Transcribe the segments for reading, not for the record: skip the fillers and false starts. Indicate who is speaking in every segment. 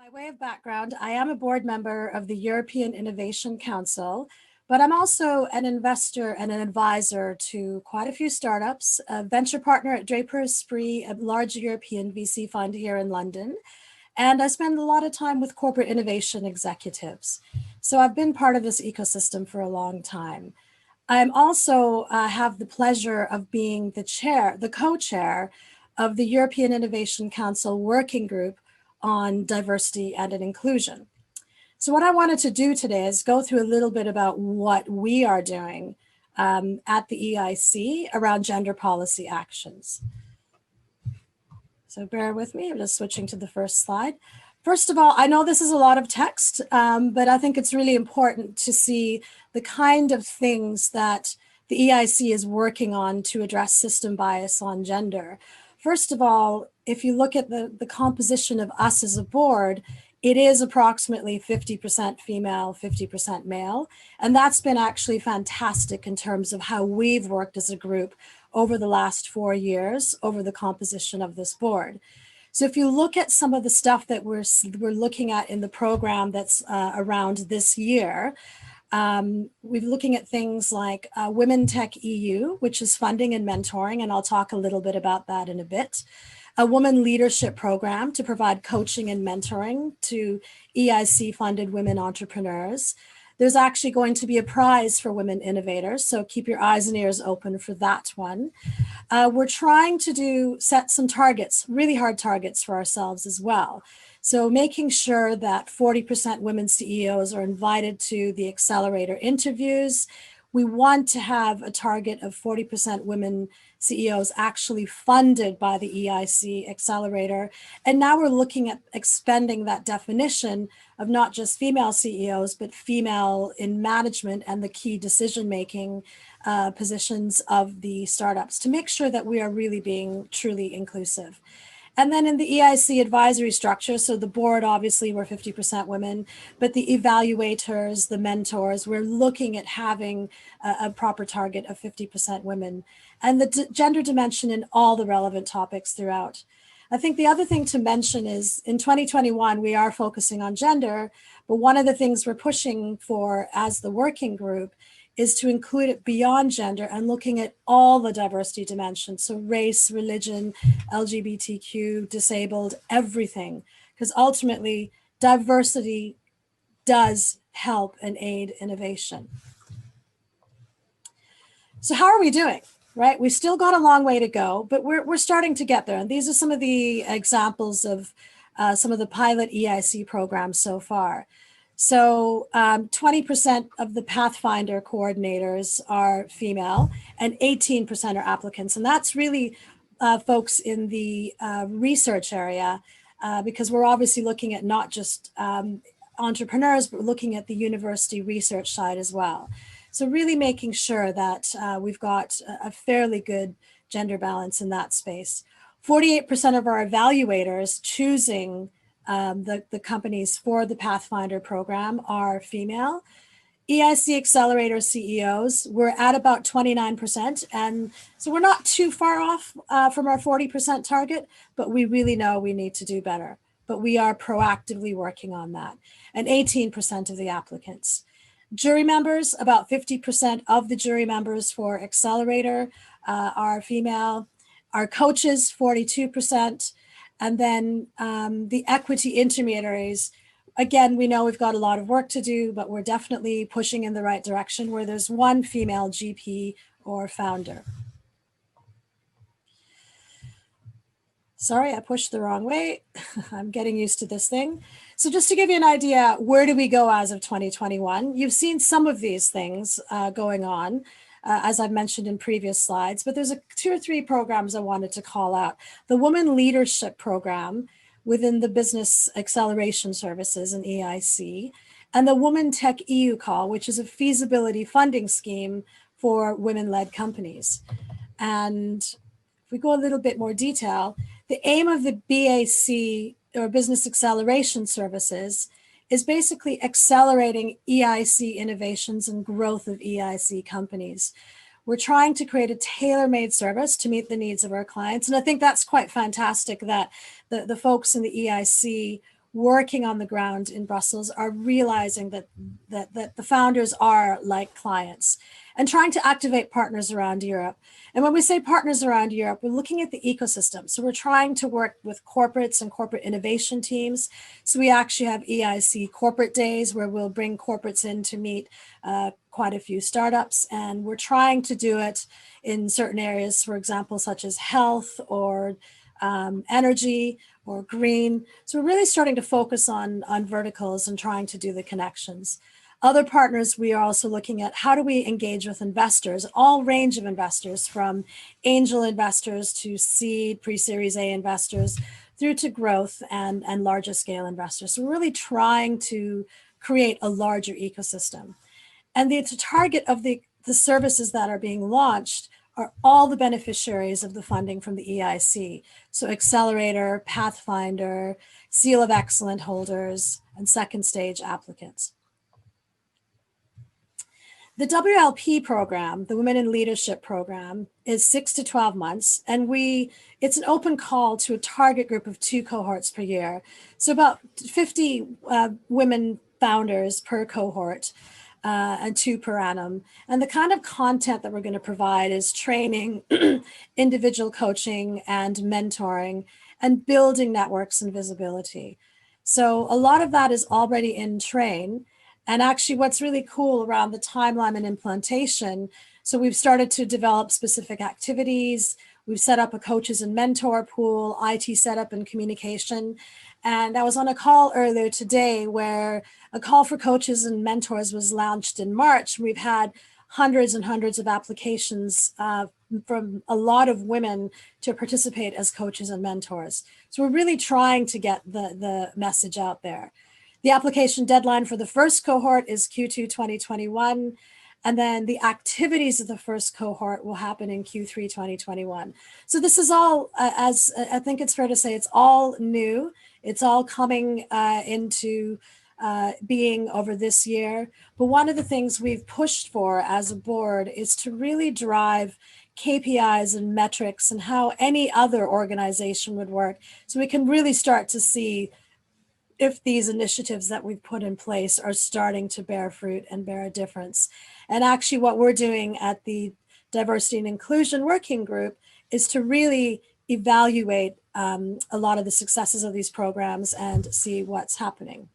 Speaker 1: By way of background, I am a board member of the European Innovation Council, but I'm also an investor and an advisor to quite a few startups, a venture partner at Draper Esprit, a large European VC fund here in London. And I spend a lot of time with corporate innovation executives. So I've been part of this ecosystem for a long time. I'm also have the pleasure of being the co-chair of the European Innovation Council Working Group on Diversity and Inclusion. So what I wanted to do today is go through a little bit about what we are doing at the EIC around gender policy actions. So bear with me, I'm just switching to the first slide. First of all, I know this is a lot of text, but I think it's really important to see the kind of things that the EIC is working on to address system bias on gender. First of all, if you look at the composition of us as a board, it is approximately 50% female, 50% male. And that's been actually fantastic in terms of how we've worked as a group over the last 4 years over the composition of this board. So if you look at some of the stuff that we're looking at in the program that's around this year, we're looking at things like Women Tech EU, which is funding and mentoring, and I'll talk a little bit about that in a bit. A woman leadership program to provide coaching and mentoring to EIC-funded women entrepreneurs. There's actually going to be a prize for women innovators, so keep your eyes and ears open for that one. We're trying to set some targets, really hard targets for ourselves as well. So making sure that 40% women CEOs are invited to the accelerator interviews. We want to have a target of 40% women CEOs actually funded by the EIC accelerator. And now we're looking at expanding that definition of not just female CEOs, but female in management and the key decision-making positions of the startups to make sure that we are really being truly inclusive. And then in the EIC advisory structure, so the board, obviously, we're 50% women, but the evaluators, the mentors, we're looking at having a proper target of 50% women, and the gender dimension in all the relevant topics throughout. I think the other thing to mention is in 2021, we are focusing on gender, but one of the things we're pushing for as the working group is to include it beyond gender and looking at all the diversity dimensions. So race, religion, LGBTQ, disabled, everything. Because ultimately, diversity does help and aid innovation. So how are we doing, right? We've still got a long way to go, but we're starting to get there. And these are some of the examples of some of the pilot EIC programs so far. So 20% of the Pathfinder coordinators are female and 18% are applicants. And that's really folks in the research area because we're obviously looking at not just entrepreneurs, but looking at the university research side as well. So really making sure that we've got a fairly good gender balance in that space. 48% of our evaluators choosing the companies for the Pathfinder program are female. EIC Accelerator CEOs, we're at about 29%. And so we're not too far off from our 40% target, but we really know we need to do better. But we are proactively working on that. And 18% of the applicants. Jury members, about 50% of the jury members for Accelerator are female. Our coaches, 42%. And then the equity intermediaries, again, we know we've got a lot of work to do, but we're definitely pushing in the right direction where there's one female GP or founder. Sorry, I pushed the wrong way. I'm getting used to this thing. So just to give you an idea, where do we go as of 2021? You've seen some of these things going on. As I've mentioned in previous slides, but there's 2 or 3 programs I wanted to call out. The Women Leadership Program within the Business Acceleration Services in EIC, and the Women Tech EU Call, which is a feasibility funding scheme for women-led companies. And if we go a little bit more detail, the aim of the BAC, or Business Acceleration Services, is basically accelerating EIC innovations and growth of EIC companies. We're trying to create a tailor-made service to meet the needs of our clients. And I think that's quite fantastic that the folks in the EIC working on the ground in Brussels are realizing that the founders are like clients and trying to activate partners around Europe. And when we say partners around Europe, we're looking at the ecosystem. So we're trying to work with corporates and corporate innovation teams. So we actually have EIC corporate days where we'll bring corporates in to meet quite a few startups. And we're trying to do it in certain areas, for example, such as health or energy or green. So we're really starting to focus on verticals and trying to do the connections. Other partners, we are also looking at how do we engage with investors, all range of investors, from angel investors to seed, pre-series A investors, through to growth and larger scale investors. So we're really trying to create a larger ecosystem. And the target of the services that are being launched are all the beneficiaries of the funding from the EIC. So Accelerator, Pathfinder, Seal of Excellence holders, and second stage applicants. The WLP program, the Women in Leadership program, is 6 to 12 months, and it's an open call to a target group of 2 cohorts per year. So about 50 women founders per cohort, and 2 per annum. And the kind of content that we're going to provide is training, individual coaching, and mentoring, and building networks and visibility. So a lot of that is already in train. And actually what's really cool around the timeline and implementation, so we've started to develop specific activities. We've set up a coaches and mentor pool, IT setup and communication. And I was on a call earlier today where a call for coaches and mentors was launched in March. We've had hundreds and hundreds of applications from a lot of women to participate as coaches and mentors. So we're really trying to get the message out there. The application deadline for the first cohort is Q2 2021. And then the activities of the first cohort will happen in Q3 2021. So this is all, as I think it's fair to say, it's all new. It's all coming into being over this year. But one of the things we've pushed for as a board is to really drive KPIs and metrics and how any other organization would work. So we can really start to see if these initiatives that we've put in place are starting to bear fruit and bear a difference. And actually what we're doing at the Diversity and Inclusion Working Group is to really evaluate a lot of the successes of these programs and see what's happening.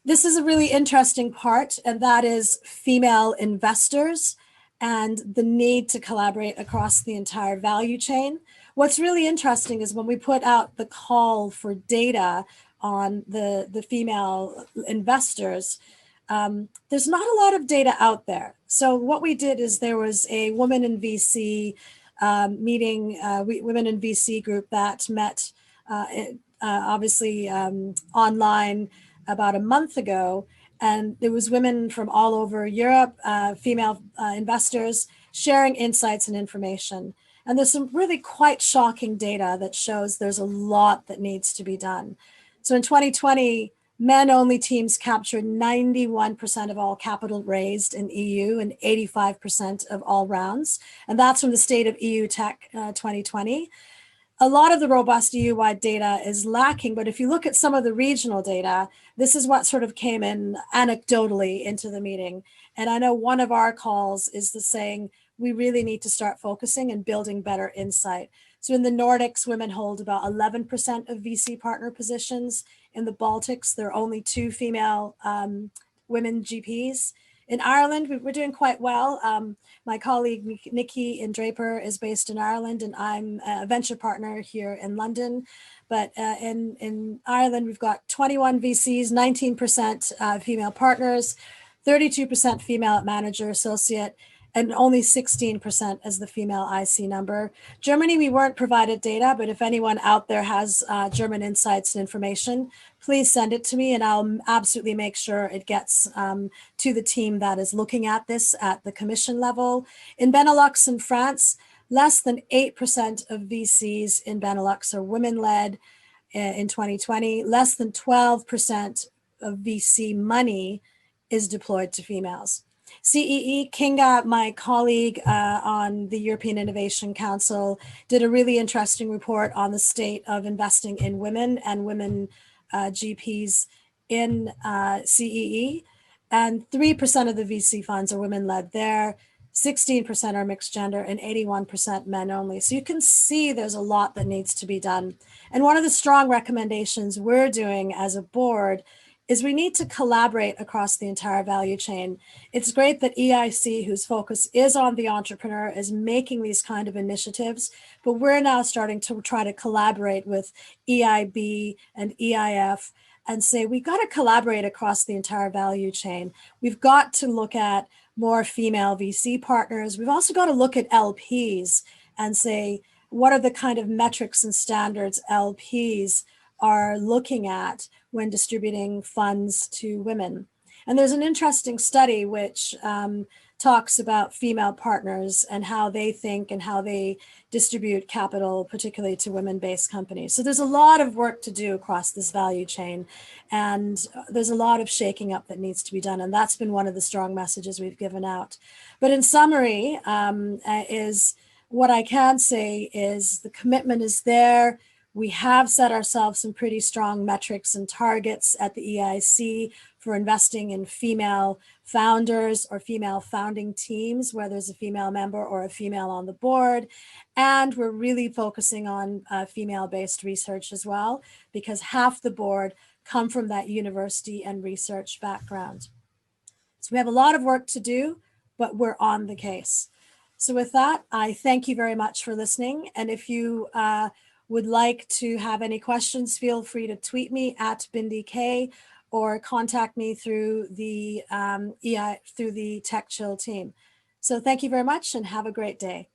Speaker 1: This is a really interesting part, and that is female investors and the need to collaborate across the entire value chain. What's really interesting is when we put out the call for data on the female investors, there's not a lot of data out there. So what we did is there was a Women in VC meeting, Women in VC group that met obviously online about a month ago. And there was women from all over Europe, female investors, sharing insights and information. And there's some really quite shocking data that shows there's a lot that needs to be done. So in 2020, men-only teams captured 91% of all capital raised in EU and 85% of all rounds. And that's from the State of EU Tech 2020. A lot of the robust EU-wide data is lacking, but if you look at some of the regional data, this is what sort of came in anecdotally into the meeting. And I know one of our calls is the saying, we really need to start focusing and building better insight. So in the Nordics, women hold about 11% of VC partner positions. In the Baltics, there are only 2 female women GPs. In Ireland, we're doing quite well. My colleague, Nikki in Draper, is based in Ireland, and I'm a venture partner here in London. But in Ireland, we've got 21 VCs, 19% female partners, 32% female manager associate, and only 16% as the female IC number. Germany, we weren't provided data, but if anyone out there has German insights and information, please send it to me and I'll absolutely make sure it gets to the team that is looking at this at the commission level. In Benelux and France, less than 8% of VCs in Benelux are women-led in 2020. Less than 12% of VC money is deployed to females. CEE, Kinga, my colleague on the European Innovation Council, did a really interesting report on the state of investing in women and women GPs in CEE. And 3% of the VC funds are women-led there, 16% are mixed gender, and 81% men only. So you can see there's a lot that needs to be done. And one of the strong recommendations we're doing as a board is we need to collaborate across the entire value chain. It's great that EIC, whose focus is on the entrepreneur, is making these kind of initiatives, but we're now starting to try to collaborate with EIB and EIF and say, we've got to collaborate across the entire value chain. We've got to look at more female VC partners. We've also got to look at LPs and say, what are the kind of metrics and standards LPs are looking at when distributing funds to women? And there's an interesting study which talks about female partners and how they think and how they distribute capital, particularly to women-based companies. So there's a lot of work to do across this value chain, and there's a lot of shaking up that needs to be done. And that's been one of the strong messages we've given out. But in summary, is what I can say is the commitment is there. We have set ourselves some pretty strong metrics and targets at the EIC for investing in female founders or female founding teams, where there's a female member or a female on the board. And we're really focusing on female-based research as well, because half the board come from that university and research background. So we have a lot of work to do, but we're on the case. So with that, I thank you very much for listening. And if you would like to have any questions, feel free to tweet me at Bindi K or contact me through the TechChill team. So thank you very much and have a great day.